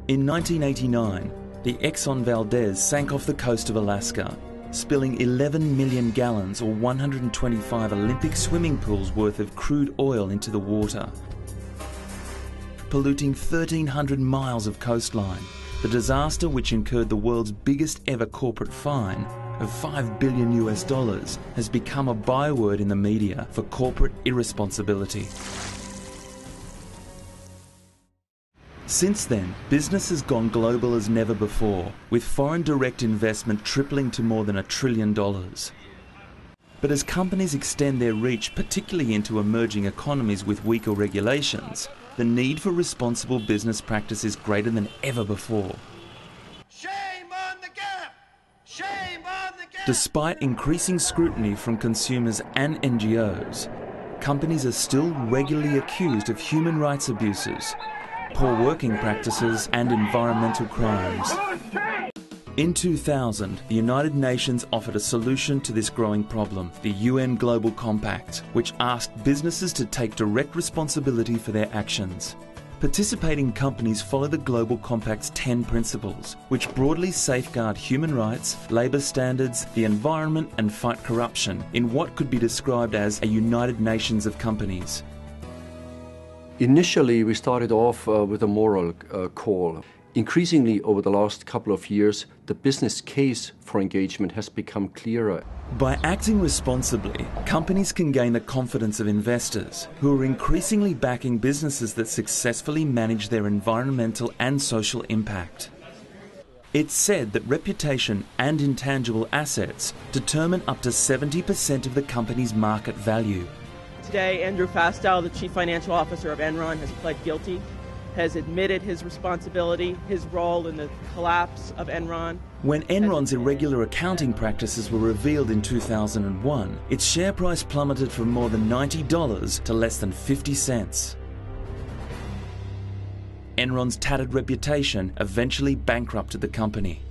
In 1989, the Exxon Valdez sank off the coast of Alaska, spilling 11 million gallons or 125 Olympic swimming pools worth of crude oil into the water, polluting 1,300 miles of coastline. The disaster, which incurred the world's biggest ever corporate fine of $5 billion has become a byword in the media for corporate irresponsibility. Since then, business has gone global as never before, with foreign direct investment tripling to more than $1 trillion. But as companies extend their reach, particularly into emerging economies with weaker regulations, the need for responsible business practice is greater than ever before. Shame on the gap! Shame on the gap! Despite increasing scrutiny from consumers and NGOs, companies are still regularly accused of human rights abuses, poor working practices and environmental crimes. In 2000, the United Nations offered a solution to this growing problem, the UN Global Compact, which asked businesses to take direct responsibility for their actions. Participating companies follow the Global Compact's 10 principles, which broadly safeguard human rights, labour standards, the environment and fight corruption in what could be described as a United Nations of companies. Initially, we started off with a moral call. Increasingly, over the last couple of years, the business case for engagement has become clearer. By acting responsibly, companies can gain the confidence of investors, who are increasingly backing businesses that successfully manage their environmental and social impact. It's said that reputation and intangible assets determine up to 70% of the company's market value. Today, Andrew Fastow, the Chief Financial Officer of Enron, has pled guilty, has admitted his responsibility, his role in the collapse of Enron. When Enron's irregular accounting practices were revealed in 2001, its share price plummeted from more than $90 to less than 50 cents. Enron's tattered reputation eventually bankrupted the company.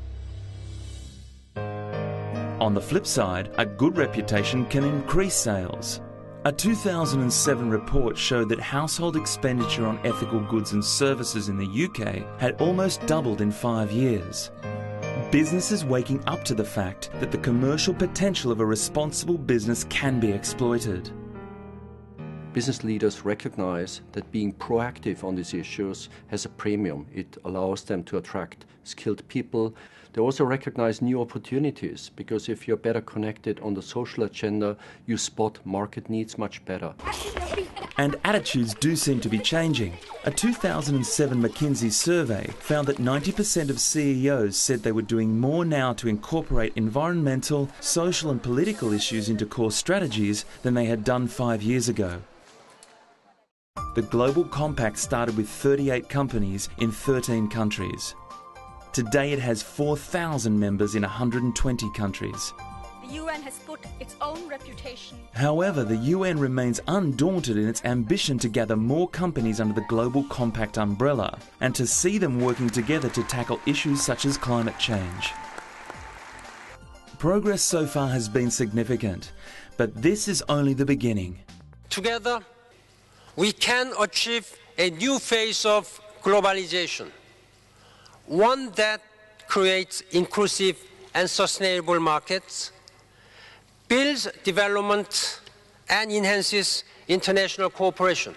On the flip side, a good reputation can increase sales. A 2007 report showed that household expenditure on ethical goods and services in the UK had almost doubled in 5 years. Businesses waking up to the fact that the commercial potential of a responsible business can be exploited. Business leaders recognize that being proactive on these issues has a premium. It allows them to attract skilled people. They also recognize new opportunities, because if you're better connected on the social agenda, you spot market needs much better. And attitudes do seem to be changing. A 2007 McKinsey survey found that 90% of CEOs said they were doing more now to incorporate environmental, social and political issues into core strategies than they had done 5 years ago. The Global Compact started with 38 companies in 13 countries. Today it has 4,000 members in 120 countries. The UN has put its own reputation. However, the UN remains undaunted in its ambition to gather more companies under the Global Compact umbrella and to see them working together to tackle issues such as climate change. Progress so far has been significant, but this is only the beginning. Together, we can achieve a new phase of globalization, one that creates inclusive and sustainable markets, builds development and enhances international cooperation.